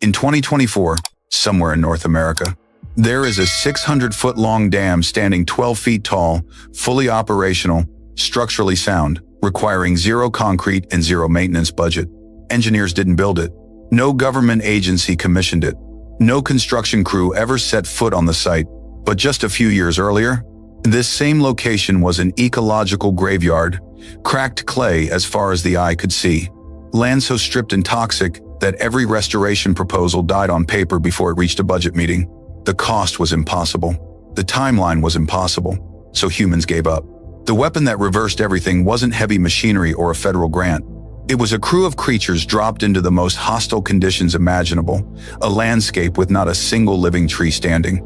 In 2024, somewhere in North America, there is a 600-foot-long dam standing 12 feet tall, fully operational, structurally sound, requiring zero concrete and zero maintenance budget. Engineers didn't build it. No government agency commissioned it. No construction crew ever set foot on the site. But just a few years earlier, this same location was an ecological graveyard, cracked clay as far as the eye could see. Land so stripped and toxic that every restoration proposal died on paper before it reached a budget meeting. The cost was impossible. The timeline was impossible. So humans gave up. The weapon that reversed everything wasn't heavy machinery or a federal grant. It was a crew of creatures dropped into the most hostile conditions imaginable, a landscape with not a single living tree standing.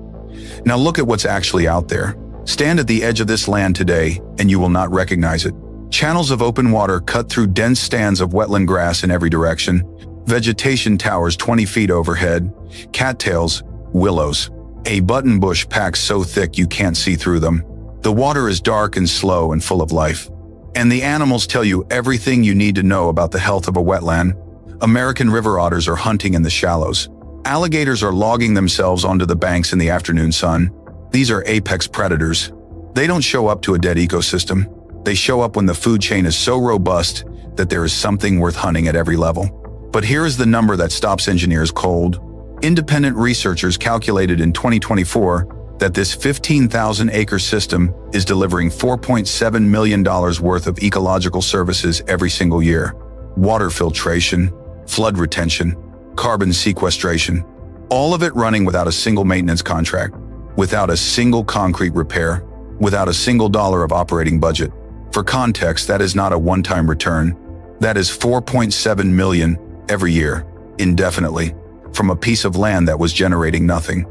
Now look at what's actually out there. Stand at the edge of this land today, and you will not recognize it. Channels of open water cut through dense stands of wetland grass in every direction. Vegetation towers 20 feet overhead. Cattails, willows. A button bush packs so thick you can't see through them. The water is dark and slow and full of life. And the animals tell you everything you need to know about the health of a wetland. American river otters are hunting in the shallows. Alligators are logging themselves onto the banks in the afternoon sun. These are apex predators. They don't show up to a dead ecosystem. They show up when the food chain is so robust that there is something worth hunting at every level. But here is the number that stops engineers cold. Independent researchers calculated in 2024 that this 15,000-acre system is delivering $4.7 million worth of ecological services every single year. Water filtration, flood retention, carbon sequestration, all of it running without a single maintenance contract, without a single concrete repair, without a single dollar of operating budget. For context, that is not a one-time return. That is $4.7 million every year, indefinitely, from a piece of land that was generating nothing.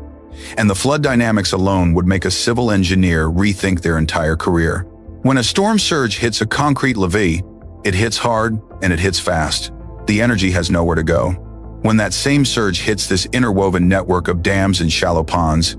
And the flood dynamics alone would make a civil engineer rethink their entire career. When a storm surge hits a concrete levee, it hits hard and it hits fast. The energy has nowhere to go. When that same surge hits this interwoven network of dams and shallow ponds,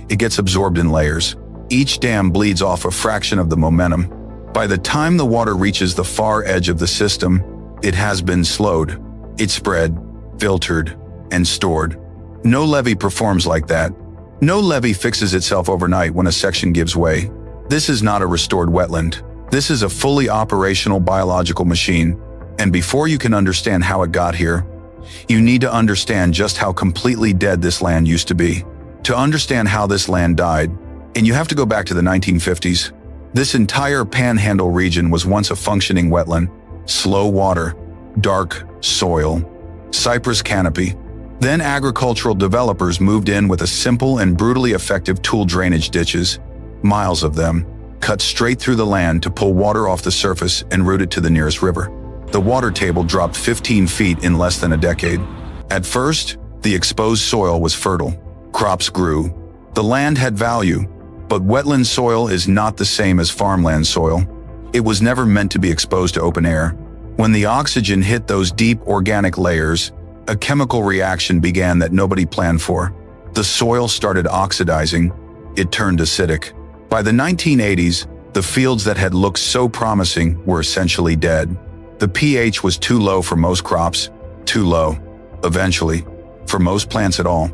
it gets absorbed in layers. Each dam bleeds off a fraction of the momentum. By the time the water reaches the far edge of the system, it has been slowed. It's spread, filtered, and stored. No levee performs like that. No levee fixes itself overnight when a section gives way. This is not a restored wetland. This is a fully operational biological machine. And before you can understand how it got here, you need to understand just how completely dead this land used to be. To understand how this land died, and you have to go back to the 1950s. This entire panhandle region was once a functioning wetland. Slow water, dark soil, cypress canopy. Then agricultural developers moved in with a simple and brutally effective tool drainage ditches, miles of them, cut straight through the land to pull water off the surface and route it to the nearest river. The water table dropped 15 feet in less than a decade. At first, the exposed soil was fertile. Crops grew. The land had value, but wetland soil is not the same as farmland soil. It was never meant to be exposed to open air. When the oxygen hit those deep organic layers, a chemical reaction began that nobody planned for. The soil started oxidizing. It turned acidic. By the 1980s, the fields that had looked so promising were essentially dead. The pH was too low for most crops, too low, eventually, for most plants at all.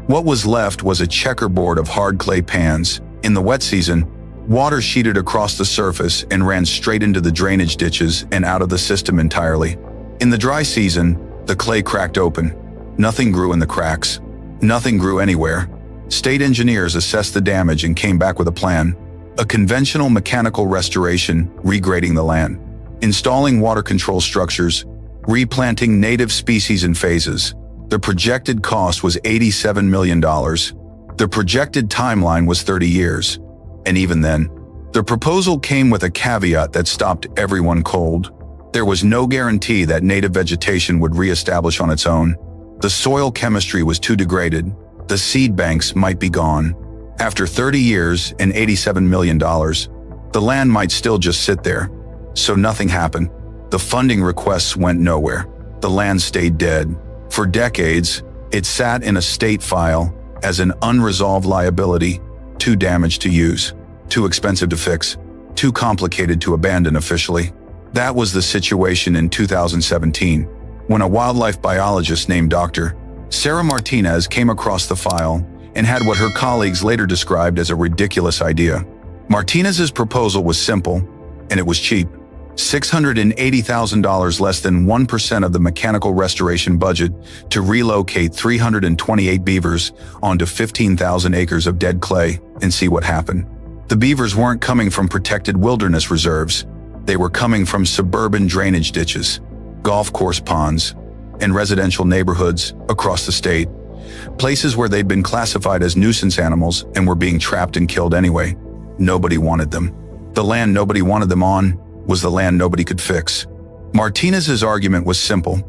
What was left was a checkerboard of hard clay pans. In the wet season, water sheeted across the surface and ran straight into the drainage ditches and out of the system entirely. In the dry season, the clay cracked open. Nothing grew in the cracks. Nothing grew anywhere. State engineers assessed the damage and came back with a plan. A conventional mechanical restoration, regrading the land, installing water control structures, replanting native species in phases. The projected cost was $87 million. The projected timeline was 30 years. And even then, the proposal came with a caveat that stopped everyone cold. There was no guarantee that native vegetation would reestablish on its own. The soil chemistry was too degraded. The seed banks might be gone. After 30 years and $87 million, the land might still just sit there. So nothing happened. The funding requests went nowhere. The land stayed dead. For decades, it sat in a state file as an unresolved liability, too damaged to use, too expensive to fix, too complicated to abandon officially. That was the situation in 2017, when a wildlife biologist named Dr. Sarah Martinez came across the file and had what her colleagues later described as a ridiculous idea. Martinez's proposal was simple, and it was cheap. $680,000 less than 1% of the mechanical restoration budget to relocate 328 beavers onto 15,000 acres of dead clay and see what happened. The beavers weren't coming from protected wilderness reserves. They were coming from suburban drainage ditches, golf course ponds, and residential neighborhoods across the state, places where they'd been classified as nuisance animals and were being trapped and killed anyway. Nobody wanted them. The land nobody wanted them on was the land nobody could fix. Martinez's argument was simple.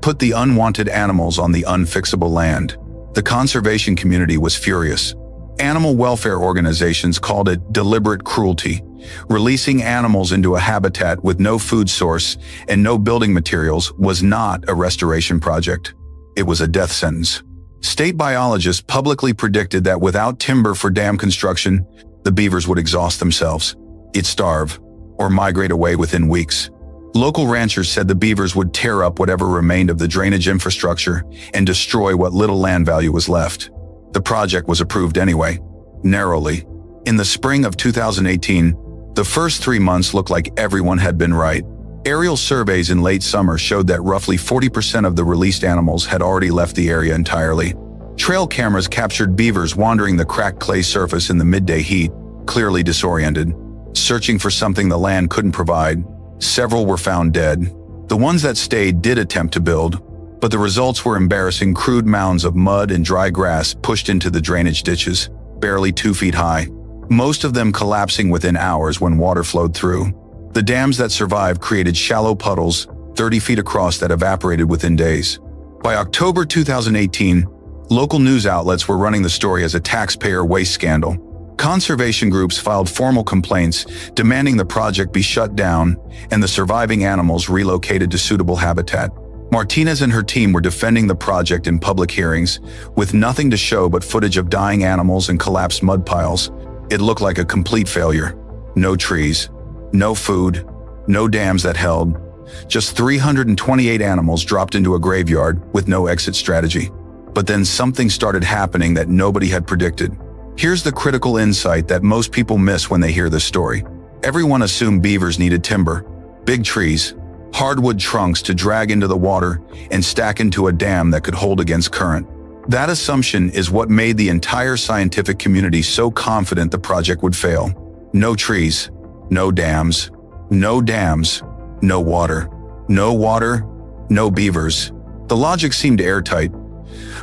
Put the unwanted animals on the unfixable land. The conservation community was furious. Animal welfare organizations called it deliberate cruelty. Releasing animals into a habitat with no food source and no building materials was not a restoration project. It was a death sentence. State biologists publicly predicted that without timber for dam construction, the beavers would exhaust themselves. It'd starve or migrate away within weeks. Local ranchers said the beavers would tear up whatever remained of the drainage infrastructure and destroy what little land value was left. The project was approved anyway, narrowly. In the spring of 2018, the first 3 months looked like everyone had been right. Aerial surveys in late summer showed that roughly 40% of the released animals had already left the area entirely. Trail cameras captured beavers wandering the cracked clay surface in the midday heat, clearly disoriented, searching for something the land couldn't provide. Several were found dead. The ones that stayed did attempt to build, but the results were embarrassing: crude mounds of mud and dry grass pushed into the drainage ditches, barely 2 feet high, most of them collapsing within hours when water flowed through. The dams that survived created shallow puddles 30 feet across that evaporated within days. By October 2018, local news outlets were running the story as a taxpayer waste scandal. Conservation groups filed formal complaints demanding the project be shut down and the surviving animals relocated to suitable habitat. Martinez and her team were defending the project in public hearings, with nothing to show but footage of dying animals and collapsed mud piles. It looked like a complete failure. No trees, no food, no dams that held. Just 328 animals dropped into a graveyard with no exit strategy. But then something started happening that nobody had predicted. Here's the critical insight that most people miss when they hear this story. Everyone assumed beavers needed timber, big trees, hardwood trunks to drag into the water and stack into a dam that could hold against current. That assumption is what made the entire scientific community so confident the project would fail. No trees, no dams, no dams, no water, no water, no beavers. The logic seemed airtight,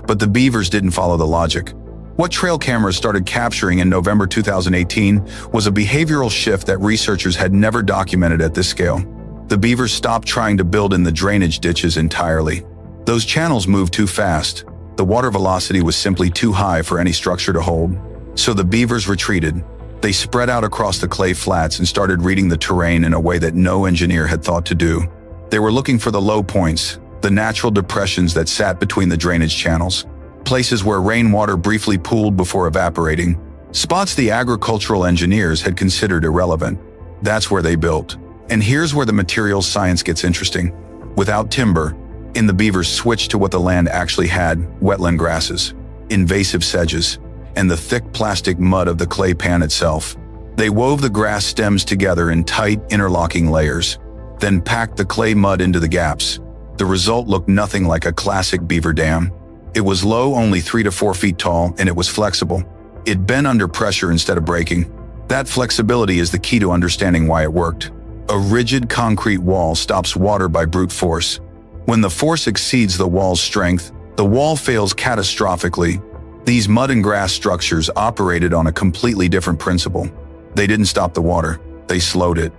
but the beavers didn't follow the logic. What trail cameras started capturing in November 2018 was a behavioral shift that researchers had never documented at this scale. The beavers stopped trying to build in the drainage ditches entirely. Those channels moved too fast. The water velocity was simply too high for any structure to hold. So the beavers retreated. They spread out across the clay flats and started reading the terrain in a way that no engineer had thought to do. They were looking for the low points, the natural depressions that sat between the drainage channels, places where rainwater briefly pooled before evaporating, spots the agricultural engineers had considered irrelevant. That's where they built. And here's where the materials science gets interesting. Without timber, the beavers switched to what the land actually had: wetland grasses, invasive sedges, and the thick plastic mud of the clay pan itself. They wove the grass stems together in tight, interlocking layers, then packed the clay mud into the gaps. The result looked nothing like a classic beaver dam. It was low, only 3 to 4 feet tall, and it was flexible. It bent under pressure instead of breaking. That flexibility is the key to understanding why it worked. A rigid concrete wall stops water by brute force. When the force exceeds the wall's strength, the wall fails catastrophically. These mud and grass structures operated on a completely different principle. They didn't stop the water, they slowed it.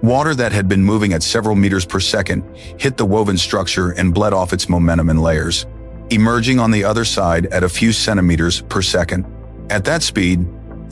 Water that had been moving at several meters per second hit the woven structure and bled off its momentum in layers, emerging on the other side at a few centimeters per second. At that speed,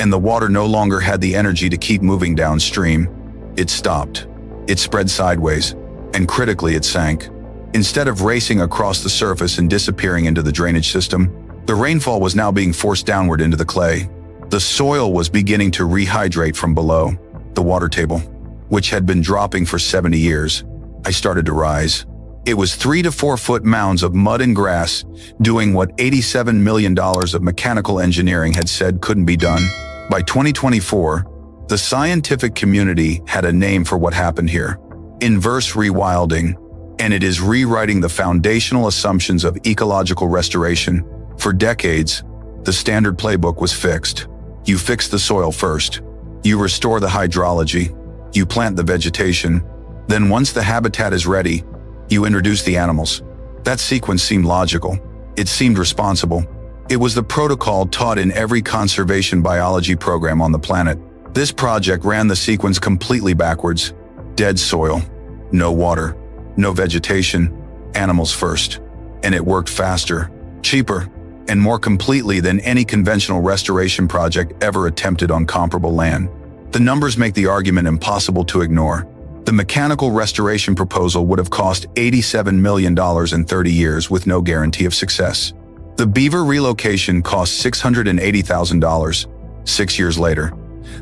and the water no longer had the energy to keep moving downstream, it stopped. It spread sideways, and critically it sank. Instead of racing across the surface and disappearing into the drainage system, the rainfall was now being forced downward into the clay. The soil was beginning to rehydrate from below. The water table, which had been dropping for 70 years, I started to rise. It was 3 to 4 foot mounds of mud and grass, doing what $87 million of mechanical engineering had said couldn't be done. By 2024, the scientific community had a name for what happened here: inverse rewilding, and it is rewriting the foundational assumptions of ecological restoration. For decades, the standard playbook was fixed. You fix the soil first. You restore the hydrology. You plant the vegetation. Then once the habitat is ready, you introduce the animals. That sequence seemed logical. It seemed responsible. It was the protocol taught in every conservation biology program on the planet. This project ran the sequence completely backwards. Dead soil, no water, no vegetation, animals first. And it worked faster, cheaper, and more completely than any conventional restoration project ever attempted on comparable land. The numbers make the argument impossible to ignore. The mechanical restoration proposal would have cost $87 million in 30 years with no guarantee of success. The beaver relocation cost $680,000. 6 years later,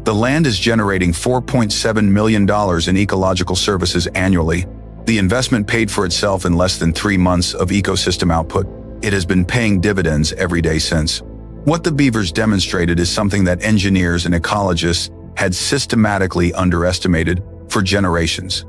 the land is generating $4.7 million in ecological services annually. The investment paid for itself in less than 3 months of ecosystem output. It has been paying dividends every day since. What the beavers demonstrated is something that engineers and ecologists had systematically underestimated for generations: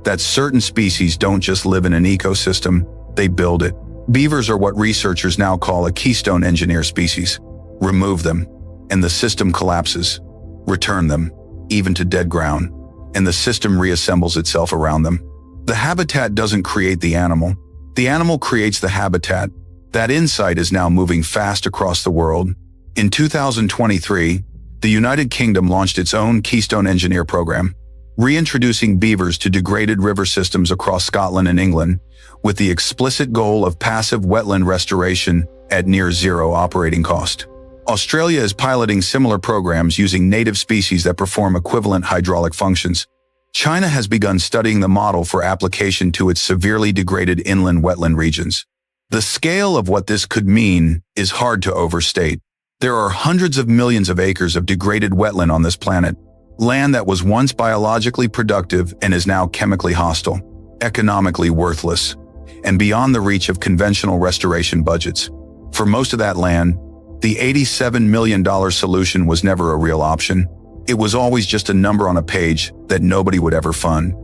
that certain species don't just live in an ecosystem, they build it. Beavers are what researchers now call a keystone engineer species. Remove them, and the system collapses. Return them, even to dead ground, and the system reassembles itself around them. The habitat doesn't create the animal creates the habitat. That insight is now moving fast across the world. In 2023, the United Kingdom launched its own Keystone Engineer program, reintroducing beavers to degraded river systems across Scotland and England, with the explicit goal of passive wetland restoration at near zero operating cost. Australia is piloting similar programs using native species that perform equivalent hydraulic functions. China has begun studying the model for application to its severely degraded inland wetland regions. The scale of what this could mean is hard to overstate. There are hundreds of millions of acres of degraded wetland on this planet, land that was once biologically productive and is now chemically hostile, economically worthless, and beyond the reach of conventional restoration budgets. For most of that land, the $87 million solution was never a real option. It was always just a number on a page that nobody would ever fund.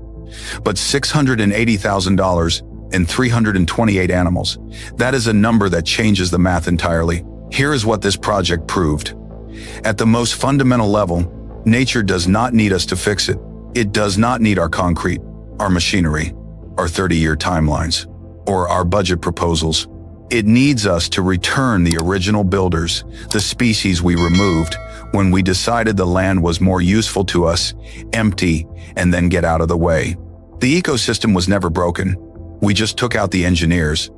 But $680,000 and 328 animals, that is a number that changes the math entirely. Here is what this project proved. At the most fundamental level, nature does not need us to fix it. It does not need our concrete, our machinery, our 30-year timelines, or our budget proposals. It needs us to return the original builders, the species we removed when we decided the land was more useful to us, empty, and then get out of the way. The ecosystem was never broken. We just took out the engineers.